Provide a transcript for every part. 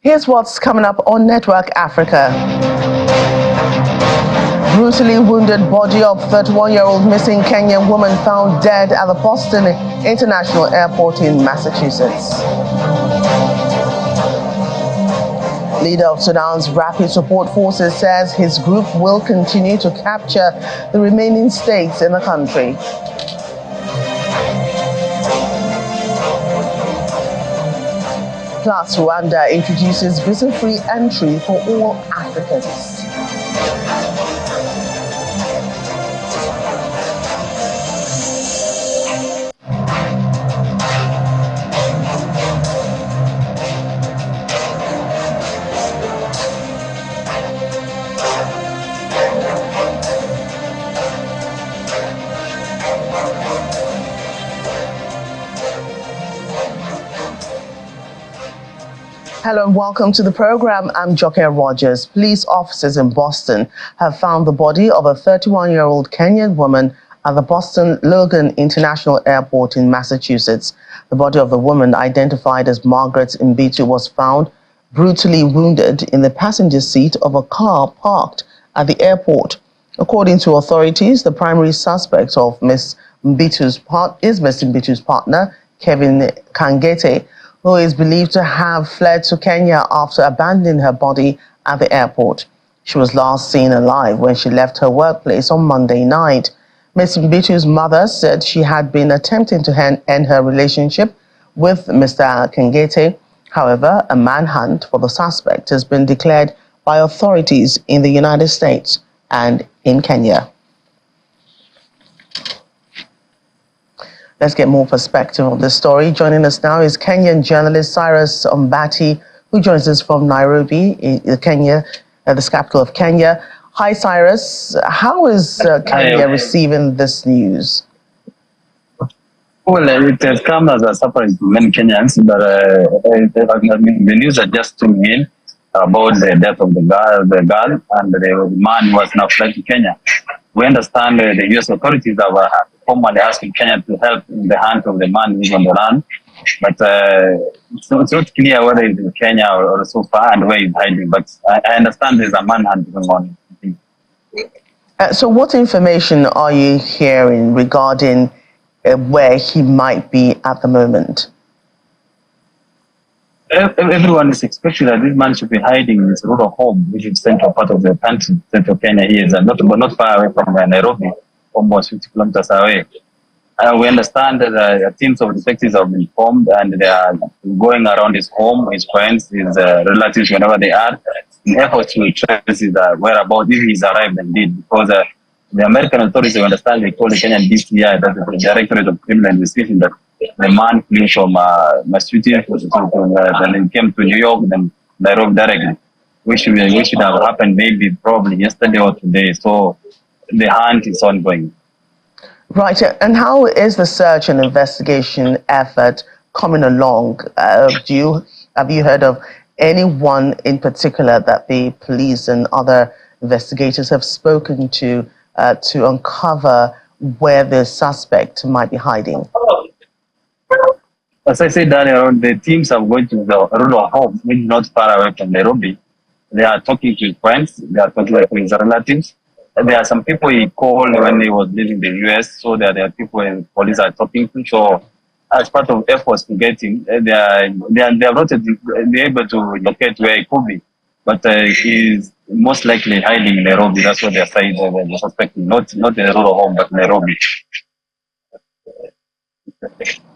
Here's what's coming up on Network Africa. Brutally wounded body of 31-year-old missing Kenyan woman found dead at the Boston International Airport in Massachusetts. Leader of Sudan's Rapid Support Forces says his group will continue to capture the remaining states in the country. Plus, Rwanda introduces visa-free entry for all Africans. Hello and welcome to the program. I'm Joke Rogers. Police officers in Boston have found the body of a 31-year-old Kenyan woman at the Boston Logan International Airport in Massachusetts. The body of the woman, identified as Margaret Mbitu, was found brutally wounded in the passenger seat of a car parked at the airport. According to authorities, the primary suspect of Ms. Mbitu's partner, Kevin Kangete, who is believed to have fled to Kenya after abandoning her body at the airport. She was last seen alive when she left her workplace on Monday night. Ms. Mbitu's mother said she had been attempting to end her relationship with Mr. Kangete. However, a manhunt for the suspect has been declared by authorities in the United States and in Kenya. Let's get more perspective on this story. Joining us now is Kenyan journalist Cyrus Ombati, who joins us from Nairobi, in Kenya, the capital of Kenya. Hi, Cyrus. How is Kenya receiving this news? Well, it has come as a surprise to many Kenyans, but the news are just tuning in about the death of the girl, and the man who was now fled to Kenya. We understand the U.S. authorities have formally asking Kenya to help in the hunt of the man who is on the run, but it's not clear whether he's in Kenya or so far and where he's hiding. But I understand there's a manhunt going on. So what information are you hearing regarding where he might be at the moment? Everyone is expecting that this man should be hiding in his rural home, which is central part of the country, central Kenya. He is not far away from Nairobi, almost 50 kilometers away. We understand that teams of detectives have been formed and they are going around his home, his friends, his relatives, wherever they are, in efforts to trace his whereabouts if he's arrived indeed. Because the American authorities, we understand, they call the Kenyan DCI, that's the Directorate of Criminal Investigation, that the man flew from Massachusetts, then he came to New York, then Nairobi directly, which should have happened maybe probably yesterday or today. So the hunt is ongoing. Right, and how is the search and investigation effort coming along? Have you heard of anyone in particular that the police and other investigators have spoken to uncover where the suspect might be hiding? As I said earlier on, the teams are going to the rural home, which is not far away from Nairobi. They are talking to his friends, they are talking to his relatives. There are some people he called when he was leaving the US, so there are people the police are talking to. So as part of efforts to get him, they are not able to locate where he could be. But he's most likely hiding in Nairobi. That's what they're saying, they're suspecting. Not in the rural home, but Nairobi.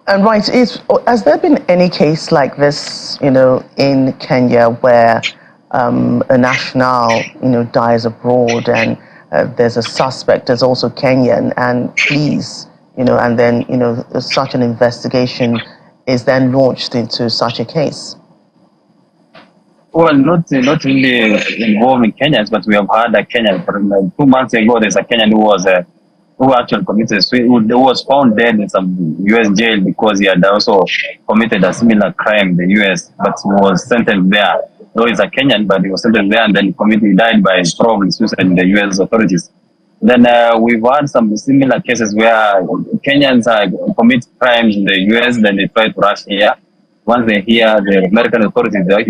And right, has there been any case like this, in Kenya where a national, dies abroad and there's a suspect, there's also Kenyan, and police, and then, such an investigation is then launched into such a case? Well, not really involving Kenyans, but we have had a Kenyan. 2 months ago, there's a Kenyan who actually committed suicide, who was found dead in some U.S. jail because he had also committed a similar crime in the U.S., but he was sentenced there. Though he's a Kenyan, but he was sentenced there and then he died by probably suicide in the U.S. authorities. Then we've had some similar cases where Kenyans commit crimes in the U.S., then they try to rush here. once they hear the American authorities, they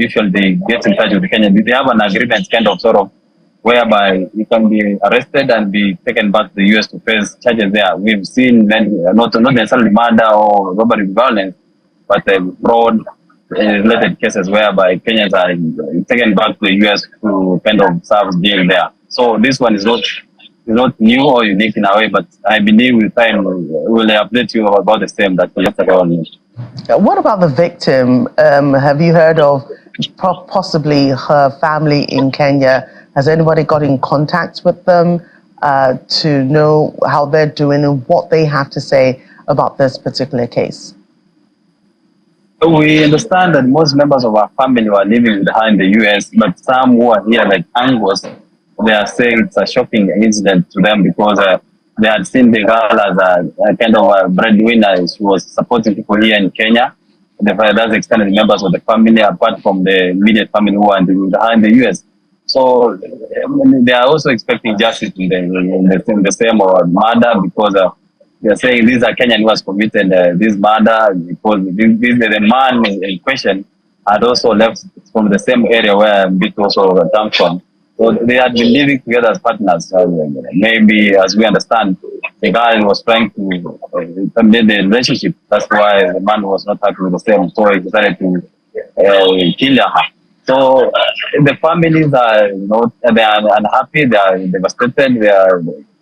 get in touch with the Kenyan. They have an agreement, kind of, sort of, whereby you can be arrested and be taken back to the US to face charges there. We've seen many, not necessarily murder or robbery violence, but fraud related cases whereby Kenyans are taken back to the US to kind of serve jail there. So this one is not new or unique in a way, but I believe with time we'll update you about the same that we just on. What about the victim? Have you heard of possibly her family in Kenya? Has anybody got in contact with them to know how they're doing and what they have to say about this particular case? We understand that most members of our family were living with her in the US, but some who are here, like Angos, they are saying it's a shocking incident to them because they had seen the girl as a kind of a breadwinner. She was supporting people here in Kenya. That's extended members of the family, apart from the immediate family who are with her in the US. So they are also expecting justice in the same murder because they are saying these are Kenyan who has committed this murder because the man in question had also left from the same area where Bit also comes from. So they had been living together as partners. Maybe, as we understand, the guy was trying to terminate the relationship. That's why the man was not happy with the same. So he decided to kill her. So the families are they are unhappy. They are devastated.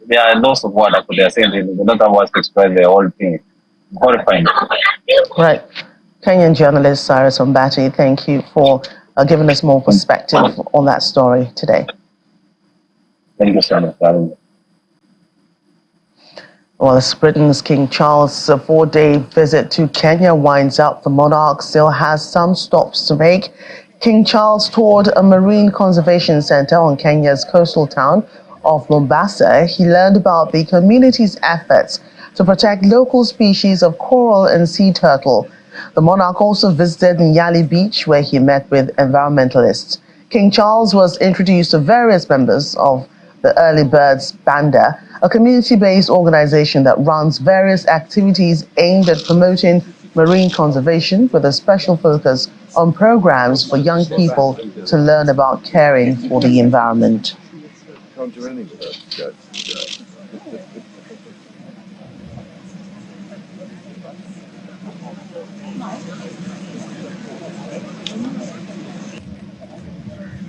They are lost of word. They are saying they don't have words to express the whole thing. Horrifying. Right. Kenyan journalist Cyrus Ombati, thank you for giving us more perspective on that story today. Thank you so much, darling. Well, as Britain's King Charles' 4-day visit to Kenya winds up, the monarch still has some stops to make. King Charles toured a marine conservation center on Kenya's coastal town of Mombasa. He learned about the community's efforts to protect local species of coral and sea turtle. The monarch also visited Nyali Beach, where he met with environmentalists. King Charles was introduced to various members of the Early Birds Banda, a community-based organization that runs various activities aimed at promoting marine conservation with a special focus on programs for young people to learn about caring for the environment.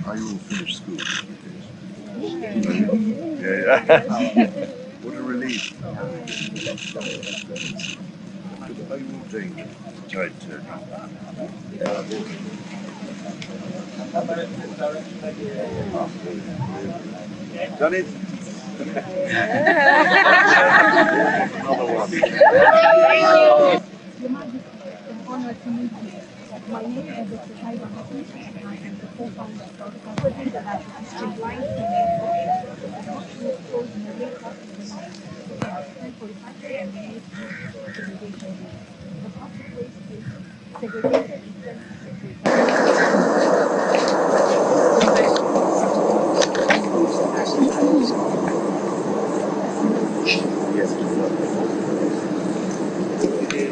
Are you all finished school? Yeah. What a relief. Are you all doing tight Done it? Another one. My name is Dr. Shaiba Hafi, and I am the co-founder of the company that is streamlined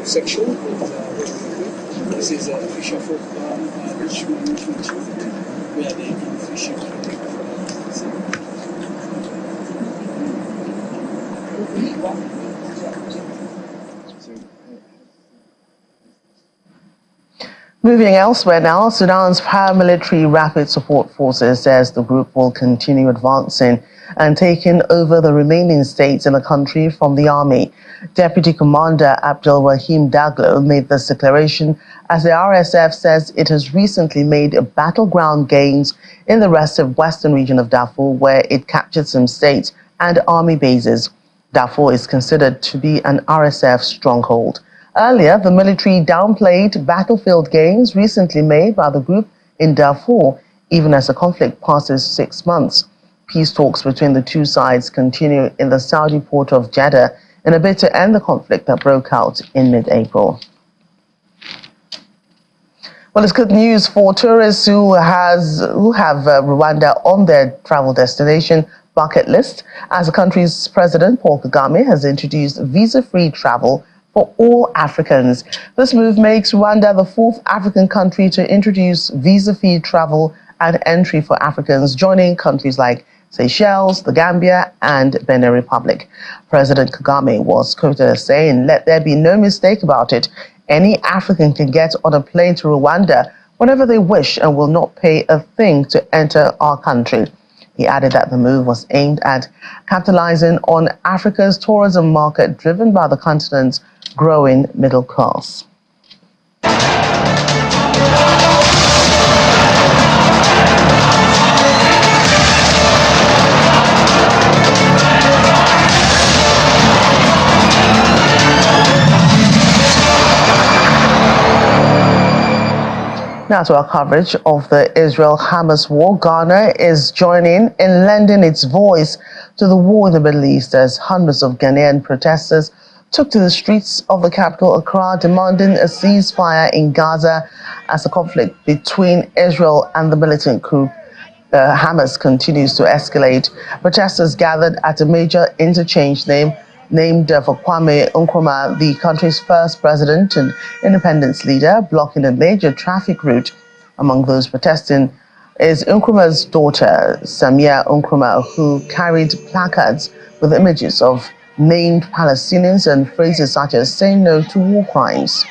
section. This is a fisher folk beach management unit where they do fishing. Moving elsewhere now, Sudan's paramilitary rapid support forces says the group will continue advancing and taking over the remaining states in the country from the army. Deputy Commander Abdel Rahim Daglo made this declaration as the RSF says it has recently made battleground gains in the rest of western region of Darfur, where it captured some states and army bases. Darfur is considered to be an RSF stronghold. Earlier, the military downplayed battlefield gains recently made by the group in Darfur, even as the conflict passes 6 months. Peace talks between the two sides continue in the Saudi port of Jeddah in a bid to end the conflict that broke out in mid-April. Well, it's good news for tourists who have Rwanda on their travel destination bucket list, as the country's president, Paul Kagame, has introduced visa-free travel for all Africans. This move makes Rwanda the fourth African country to introduce visa-free travel and entry for Africans, joining countries like Seychelles, the Gambia, and Benin Republic. President Kagame was quoted as saying, "Let there be no mistake about it. Any African can get on a plane to Rwanda whenever they wish and will not pay a thing to enter our country." He added that the move was aimed at capitalizing on Africa's tourism market, driven by the continent's growing middle class. Now to our coverage of the Israel-Hamas war. Ghana is joining in lending its voice to the war in the Middle East as hundreds of Ghanaian protesters took to the streets of the capital, Accra, demanding a ceasefire in Gaza as the conflict between Israel and the militant group Hamas continues to escalate. Protesters gathered at a major interchange named for Kwame Nkrumah, the country's first president and independence leader, blocking a major traffic route. Among those protesting is Nkrumah's daughter, Samia Nkrumah, who carried placards with images of named Palestinians and phrases such as "say no to war crimes."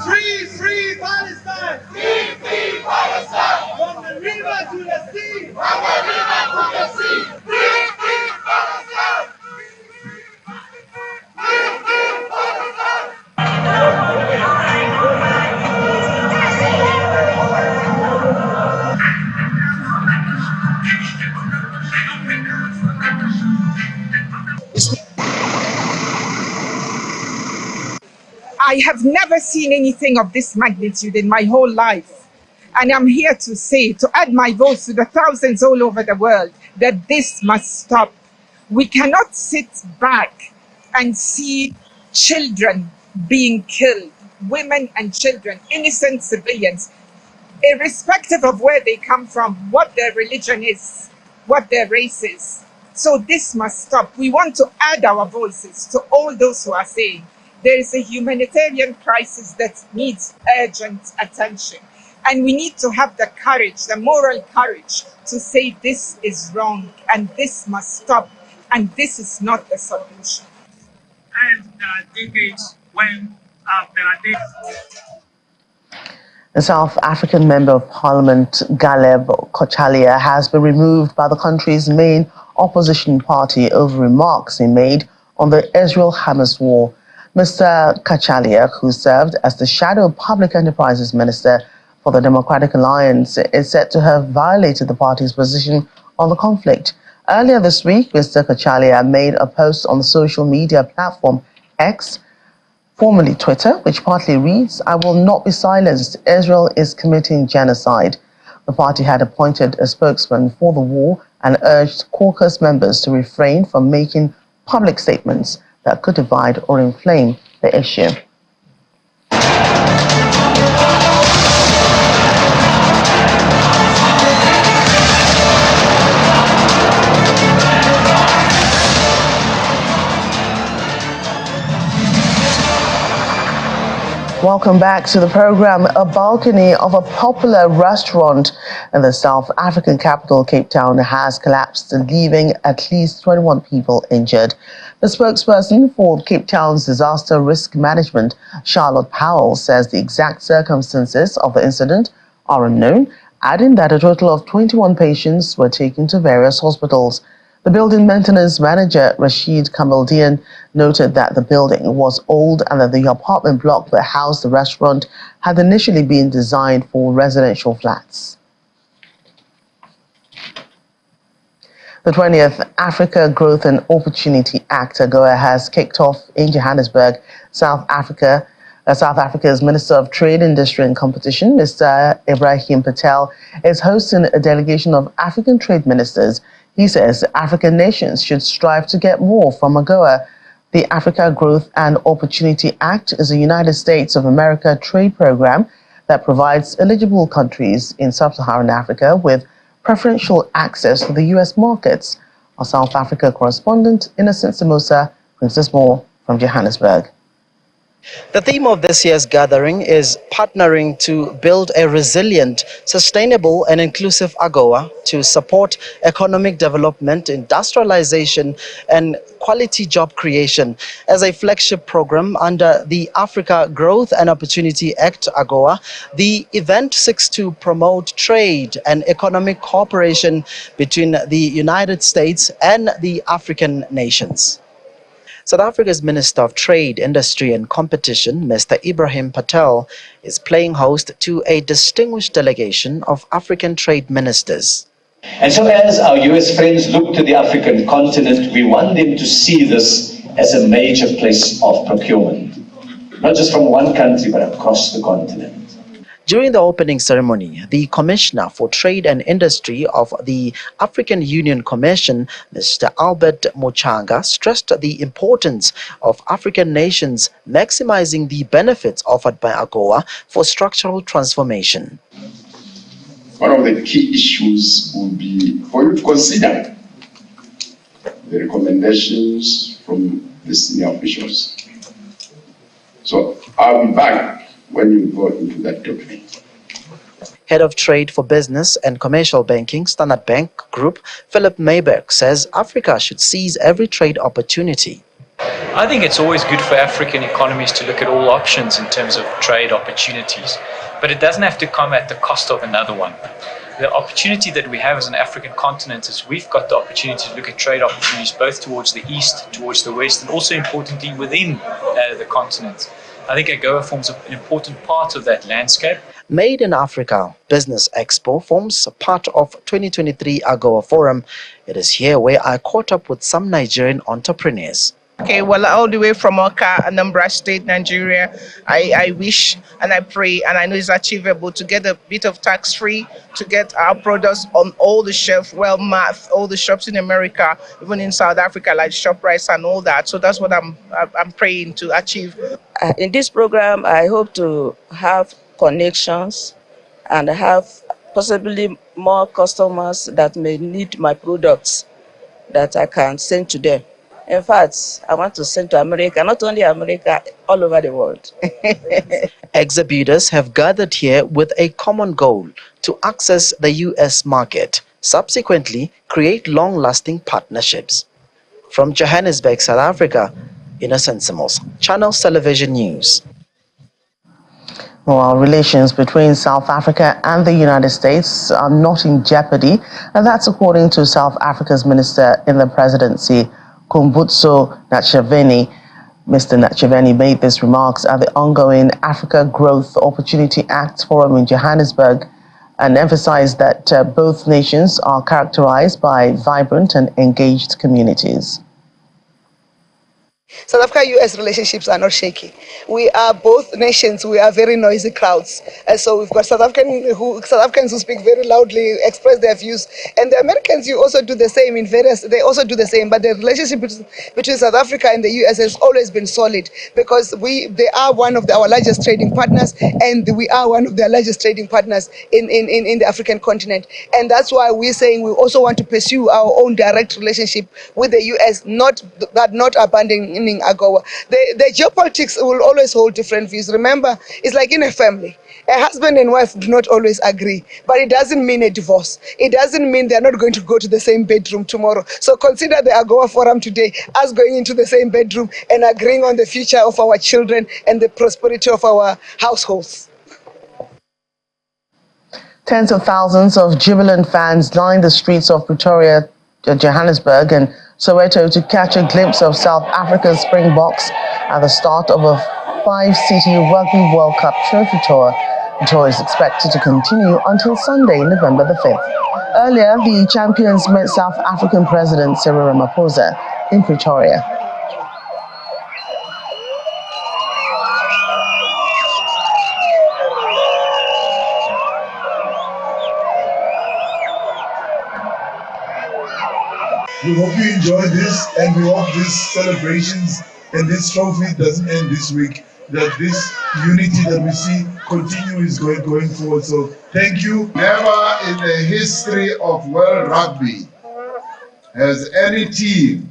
Free, free Palestine! Free, free Palestine! From the river to the sea! From the river to the sea! Free, free Palestine! Free, free Palestine! I have never seen anything of this magnitude in my whole life. And I'm here to say, to add my voice to the thousands all over the world, that this must stop. We cannot sit back and see children being killed, women and children, innocent civilians, irrespective of where they come from, what their religion is, what their race is. So this must stop. We want to add our voices to all those who are saying, there is a humanitarian crisis that needs urgent attention. And we need to have the courage, the moral courage to say this is wrong and this must stop and this is not the solution. And there are decades when there are decades. The South African Member of Parliament, Caleb Kochalia, has been removed by the country's main opposition party over remarks he made on the Israel-Hamas war. Mr. Kochalia, who served as the Shadow Public Enterprises Minister for the Democratic Alliance, is said to have violated the party's position on the conflict. Earlier this week, Mr. Kochalia made a post on the social media platform X, formerly Twitter, which partly reads, "I will not be silenced. Israel is committing genocide." The party had appointed a spokesman for the war and urged caucus members to refrain from making public statements that could divide or inflame the issue. Welcome back to the program. A balcony of a popular restaurant in the South African capital, Cape Town, has collapsed, leaving at least 21 people injured. The spokesperson for Cape Town's disaster risk management, Charlotte Powell, says the exact circumstances of the incident are unknown, adding that a total of 21 patients were taken to various hospitals. The building maintenance manager, Rashid Kamaldian, noted that the building was old and that the apartment block that housed the restaurant had initially been designed for residential flats. The 20th Africa Growth and Opportunity Act, AGOA, has kicked off in Johannesburg, South Africa. South Africa's Minister of Trade, Industry and Competition, Mr. Ibrahim Patel, is hosting a delegation of African trade ministers. He says African nations should strive to get more from AGOA. The Africa Growth and Opportunity Act is a United States of America trade program that provides eligible countries in sub-Saharan Africa with preferential access to the U.S. markets. Our South Africa correspondent, Innocent Samosa, brings us more from Johannesburg. The theme of this year's gathering is partnering to build a resilient, sustainable and inclusive AGOA to support economic development, industrialization and quality job creation. As a flagship program under the Africa Growth and Opportunity Act, AGOA, the event seeks to promote trade and economic cooperation between the United States and the African nations. South Africa's Minister of Trade, Industry and Competition, Mr. Ibrahim Patel, is playing host to a distinguished delegation of African trade ministers. And so as our US friends look to the African continent, we want them to see this as a major place of procurement, not just from one country, but across the continent. During the opening ceremony, the Commissioner for Trade and Industry of the African Union Commission, Mr. Albert Mochanga, stressed the importance of African nations maximizing the benefits offered by AGOA for structural transformation. One of the key issues will be for you to consider the recommendations from the senior officials. So I'll be back when you go into that document. Head of Trade for Business and Commercial Banking, Standard Bank Group, Philip Mayberg, says Africa should seize every trade opportunity. I think it's always good for African economies to look at all options in terms of trade opportunities, but it doesn't have to come at the cost of another one. The opportunity that we have as an African continent is we've got the opportunity to look at trade opportunities both towards the east, towards the west, and also importantly within the continent. I think AGOA forms an important part of that landscape. Made in Africa Business Expo forms part of 2023 AGOA Forum. It is here where I caught up with some Nigerian entrepreneurs. Okay, well, all the way from Oka, Anambra State, Nigeria, I wish and I pray, and I know it's achievable, to get a bit of tax-free, to get our products on all the shelf, all the shops in America, even in South Africa, like ShopRite and all that. So that's what I'm praying to achieve. In this program, I hope to have connections and have possibly more customers that may need my products that I can send to them. In fact, I want to send to America, not only America, all over the world. Exhibitors have gathered here with a common goal: to access the US market, subsequently create long-lasting partnerships. From Johannesburg, South Africa, Innocent Samosa, Channels Television News. Well, relations between South Africa and the United States are not in jeopardy, and that's according to South Africa's Minister in the Presidency, Kumbutso Nachaveni. Mr. Nachaveni made these remarks at the ongoing Africa Growth Opportunity Act Forum in Johannesburg and emphasized that both nations are characterized by vibrant and engaged communities. South Africa-US relationships are not shaky. We are both nations. We are very noisy crowds. And so we've got South Africans who speak very loudly, express their views. And the Americans, you also do the same they also do the same. But the relationship between South Africa and the US has always been solid because they are one of our largest trading partners, and we are one of their largest trading partners in the African continent. And that's why we're saying we also want to pursue our own direct relationship with the US, not abandoning AGOA. The geopolitics will always hold different views. Remember, it's like in a family. A husband and wife do not always agree, but it doesn't mean a divorce. It doesn't mean they're not going to go to the same bedroom tomorrow. So consider the AGOA Forum today as going into the same bedroom and agreeing on the future of our children and the prosperity of our households. Tens of thousands of jubilant fans lined the streets of Pretoria, Johannesburg and Soweto to catch a glimpse of South Africa's Springboks at the start of a 5-city Rugby World Cup trophy tour. The tour is expected to continue until Sunday, November the 5th. Earlier, the champions met South African President Cyril Ramaphosa in Pretoria. We hope you enjoyed this, and we hope these celebrations and this trophy doesn't end this week, that this unity that we see continues going forward. So thank you. Never in the history of world rugby has any team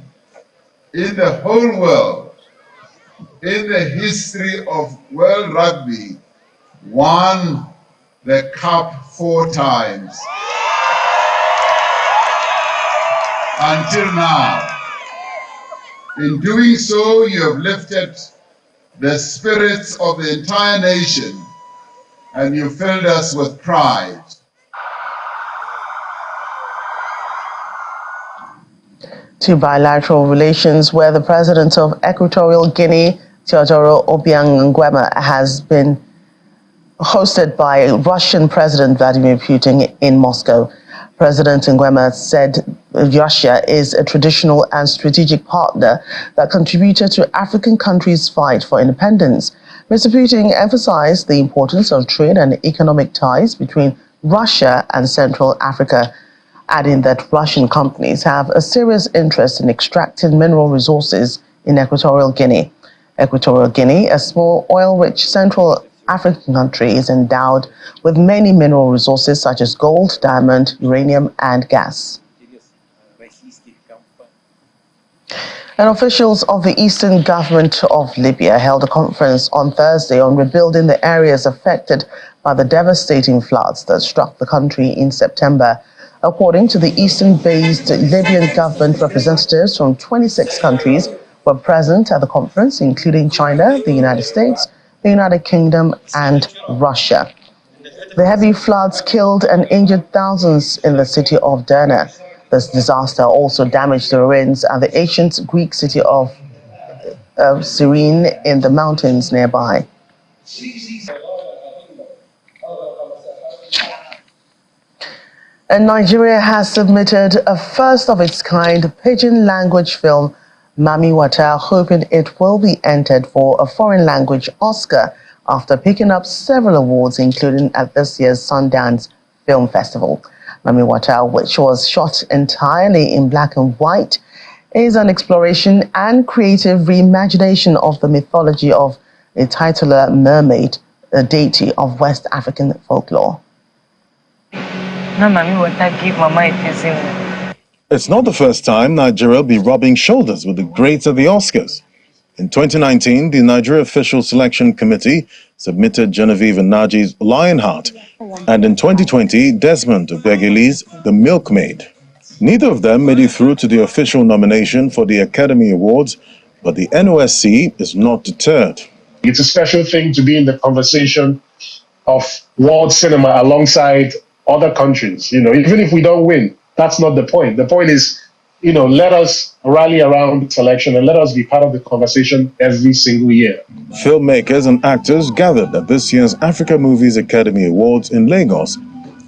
in the whole world, in the history of world rugby, won the cup 4 times until now. In doing so, you have lifted the spirits of the entire nation and you filled us with pride. To bilateral relations, where the president of Equatorial Guinea, Teodoro Obiang Nguema, has been hosted by Russian President Vladimir Putin in Moscow. President Nguema said Russia is a traditional and strategic partner that contributed to African countries' fight for independence. Mr. Putin emphasized the importance of trade and economic ties between Russia and Central Africa, adding that Russian companies have a serious interest in extracting mineral resources in Equatorial Guinea. Equatorial Guinea, a small oil-rich Central African country, is endowed with many mineral resources such as gold, diamond, uranium, and gas. And officials of the Eastern Government of Libya held a conference on Thursday on rebuilding the areas affected by the devastating floods that struck the country in September. According to the Eastern-based Libyan government, representatives from 26 countries were present at the conference, including China, the United States, the United Kingdom, and Russia. The heavy floods killed and injured thousands in the city of Derna. This disaster also damaged the ruins at the ancient Greek city of Cyrene in the mountains nearby. And Nigeria has submitted a first-of-its-kind pidgin-language film, Mami Wata, hoping it will be entered for a foreign language Oscar after picking up several awards, including at this year's Sundance Film Festival. Mami Wata, which was shot entirely in black and white, is an exploration and creative reimagination of the mythology of a titular mermaid, a deity of West African folklore. It's not the first time Nigeria will be rubbing shoulders with the greats of the Oscars. In 2019, the Nigeria Official Selection Committee submitted Genevieve Naji's Lionheart, and in 2020, Desmond Obegele's The Milkmaid. Neither of them made it through to the official nomination for the Academy Awards, but the NOSC is not deterred. It's a special thing to be in the conversation of world cinema alongside other countries. Even if we don't win, that's not the point. The point is, let us rally around selection and let us be part of the conversation every single year. Filmmakers and actors gathered at this year's Africa Movies Academy Awards in Lagos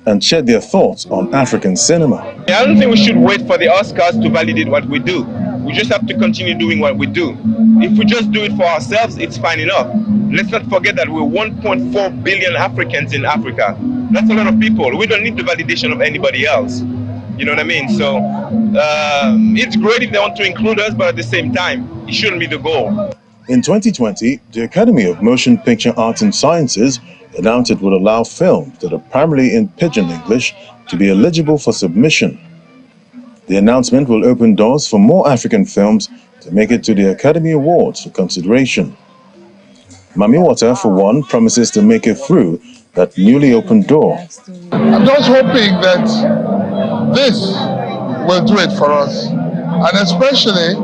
and shared their thoughts on African cinema. I don't think we should wait for the Oscars to validate what we do. We just have to continue doing what we do. If we just do it for ourselves, it's fine enough. Let's not forget that we're 1.4 billion Africans in Africa. That's a lot of people. We don't need the validation of anybody else. You know what I mean? So it's great if they want to include us, but at the same time, it shouldn't be the goal. In 2020, the Academy of Motion Picture Arts and Sciences announced it would allow films that are primarily in Pidgin English to be eligible for submission. The announcement will open doors for more African films to make it to the Academy Awards for consideration. Mami Wata, for one, promises to make it through that newly opened door. I'm just hoping that this will do it for us, and especially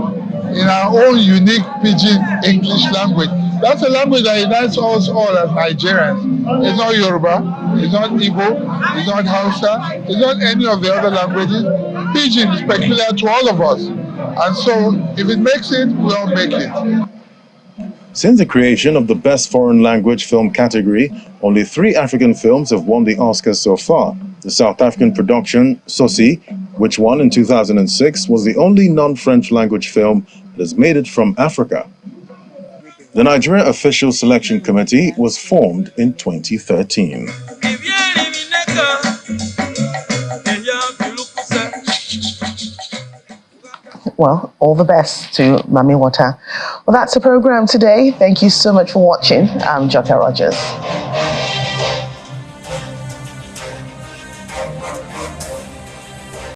in our own unique Pidgin English language. That's a language that unites us all as Nigerians. It's not Yoruba, it's not Igbo, it's not Hausa, it's not any of the other languages. Pidgin is peculiar to all of us, and so if it makes it, we all make it. Since the creation of the Best Foreign Language Film category, only 3 African films have won the Oscars so far. The South African production, Sosi, which won in 2006, was the only non-French language film that has made it from Africa. The Nigeria Official Selection Committee was formed in 2013. Well, all the best to Mami Wata. Well, that's the program today. Thank you so much for watching. I'm Joker Rogers.